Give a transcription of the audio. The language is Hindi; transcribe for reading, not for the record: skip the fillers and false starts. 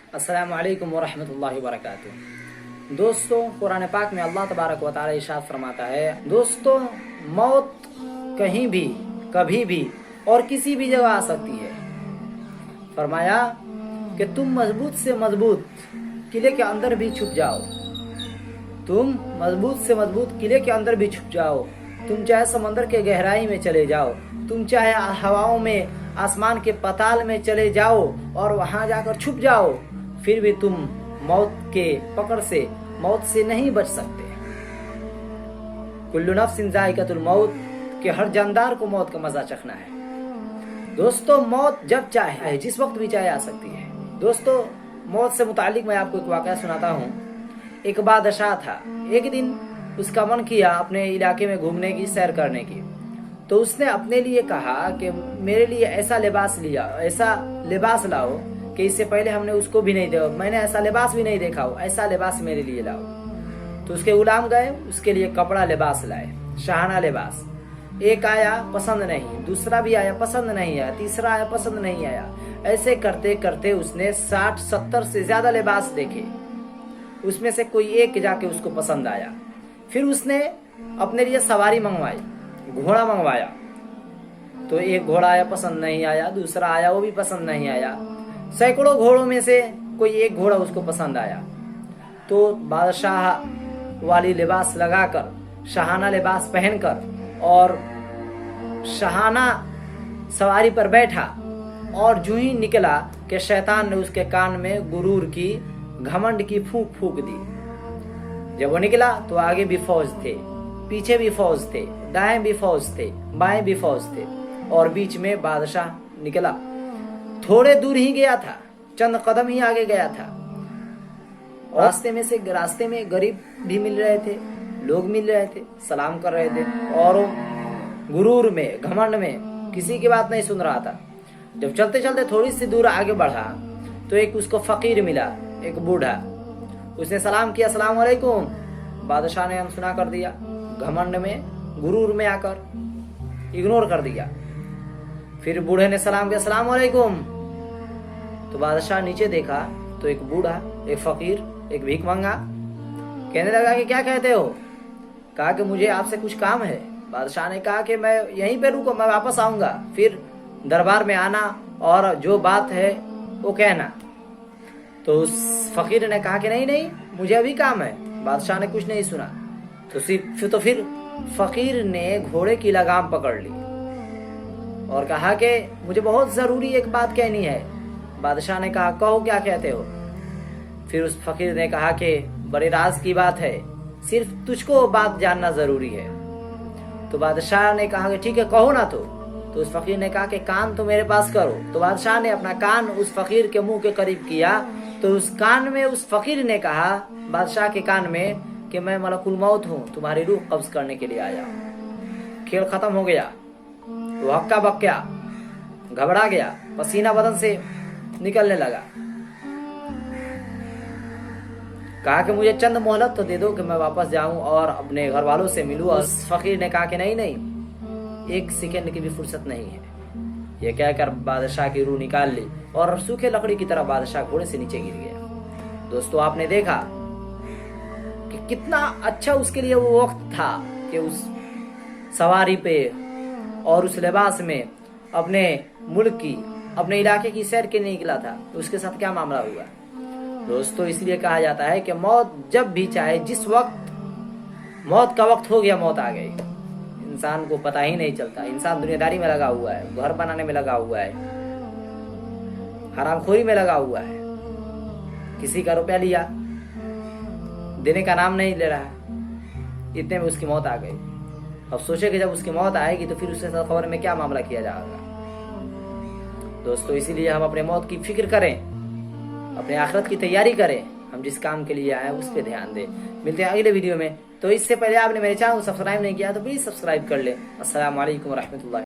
अस्सलामु अलैकुम वरहमतुल्लाहि वबरकातुहू। दोस्तों, कुरान पाक में अल्लाह तबारक व तआला इरशाद फरमाता है, दोस्तों मौत कहीं भी कभी भी और किसी भी जगह आ सकती है। फरमाया कि तुम मजबूत से मजबूत किले के अंदर भी छुप जाओ, तुम मजबूत से मजबूत किले के अंदर भी छुप जाओ, तुम चाहे समंदर के गहराई में चले जाओ, तुम चाहे हवाओं में आसमान के पाताल में चले जाओ और वहां जाकर छुप जाओ, फिर भी तुम मौत के पकड़ से, मौत से नहीं बच सकते। कुल्लु नफ्सिन जायकातुल मौत, के हर जानदार को मौत का मजा चखना है। दोस्तों मौत जब चाहे, जिस वक्त भी चाहे आ सकती है। दोस्तों मौत से मुतालिक मैं आपको एक वाकया सुनाता हूँ। एक बादशाह था, एक दिन उसका मन किया अपने इलाके में घूमने की, सैर करने की। तो उसने अपने लिए कहा कि मेरे लिए ऐसा लिबास लाओ कि इससे पहले हमने उसको भी नहीं देखा, मैंने ऐसा लिबास भी नहीं देखा हो, ऐसा लिबास मेरे लिए लाओ। तो उसके गुलाम गए, उसके लिए कपड़ा लिबास लाए, शाहाना लिबास। एक आया पसंद नहीं, दूसरा भी आया पसंद नहीं आया, तीसरा आया पसंद नहीं आया। ऐसे करते करते उसने 60-70 से ज्यादा लिबास देखे, उसमें से कोई एक जाके उसको पसंद आया। फिर उसने अपने लिए सवारी मंगवाई, घोड़ा मंगवाया। तो एक घोड़ा आया पसंद नहीं आया, दूसरा आया वो भी पसंद नहीं आया। सैकड़ों घोड़ों में से कोई एक घोड़ा उसको पसंद आया। तो बादशाह वाली लिबास लगाकर, शाहाना लिबास पहनकर और शाहाना सवारी पर बैठा और जूं ही निकला कि शैतान ने उसके कान में गुरूर की, घमंड की फूंक फूंक दी। जब वो निकला तो आगे भी फौज थे, पीछे भी फौज थे, दाएं भी फौज थे, बाएं भी फौज थे, और बीच में बादशाह निकला। थोड़े दूर ही गया था, चंद कदम ही आगे गया था। रास्ते में गरीब भी मिल रहे थे, लोग मिल रहे थे, सलाम कर रहे थे, और गुरूर में, घमंड में किसी की बात नहीं सुन रहा था। जब चलते चलते थोड़ी सी दूर आगे बढ़ा तो एक उसको फकीर मिला, एक बूढ़ा। उसने सलाम किया, अस्सलाम वालेकुम। बादशाह ने अनसुना कर दिया, घमंड में, गुरूर में आकर इग्नोर कर दिया। फिर बूढ़े ने सलाम किया, अस्सलाम वालेकुम। तो बादशाह नीचे देखा तो एक बूढ़ा, एक फकीर, एक भीख मंगा। कहने लगा कि क्या कहते हो? कहा कि मुझे आपसे कुछ काम है। बादशाह ने कहा कि मैं यहीं पे रुको, मैं वापस आऊंगा, फिर दरबार में आना और जो बात है वो कहना। तो उस फकीर ने कहा कि नहीं, मुझे अभी काम है। बादशाह ने कुछ नहीं सुना। तो फिर फकीर ने घोड़े की लगाम पकड़ ली और कहा कि मुझे बहुत जरूरी एक बात कहनी है। बादशाह ने कहा, कहो क्या कहते हो? फिर उस फकीर ने कहा कि बड़े राज की बात है, सिर्फ तुझको बात जानना जरूरी है। तो बादशाह ने कहा कि ठीक है, कहो ना। तो उस फकीर ने कहा कि कान तो मेरे पास करो। तो बादशाह ने अपना कान उस फकीर के मुंह के करीब किया तो उस कान में उस फकीर ने कहा, बादशाह के कान में, कि मैं मलकुल मौत हूँ, तुम्हारी रूह कब्ज करने के लिए आया। खेल खत्म हो गया। वो हक्का बक्का घबरा गया, पसीना बदन से निकलने लगा। कहा कि मुझे चंद मोहलत तो दे दो कि मैं वापस जाऊं और अपने घर वालों से मिलूं। और फकीर ने कहा कि नहीं, एक सेकंड की भी फुर्सत नहीं है। यह कहकर बादशाह की रूह निकाल ली और सूखे लकड़ी की तरह बादशाह घोड़े से नीचे गिर गया। दोस्तों आपने देखा कि कितना अच्छा उसके लिए वो वक्त था कि उस सवारी पे और उस लिबास में अपने मुल्क की, अपने इलाके की सैर के लिए निकला था। तो उसके साथ क्या मामला हुआ? दोस्तों इसलिए कहा जाता है कि मौत जब भी चाहे, जिस वक्त मौत का वक्त हो गया, मौत आ गई। इंसान को पता ही नहीं चलता। इंसान दुनियादारी में लगा हुआ है, घर बनाने में लगा हुआ है, हरामखोरी में लगा हुआ है, किसी का रुपया लिया, देने का नाम नहीं ले रहा, इतने में उसकी मौत आ गई। अब सोचे कि जब उसकी मौत आएगी तो फिर उसके साथ खबर में क्या मामला किया जाएगा। दोस्तों इसीलिए हम अपने मौत की फिक्र करें, अपने आखिरत की तैयारी करें, हम जिस काम के लिए आए उस पर ध्यान दें। मिलते हैं अगले वीडियो में। तो इससे पहले आपने मेरे चैनल को सब्सक्राइब नहीं किया तो प्लीज सब्सक्राइब कर ले। अस्सलाम वालेकुम रहमतुल्लाह।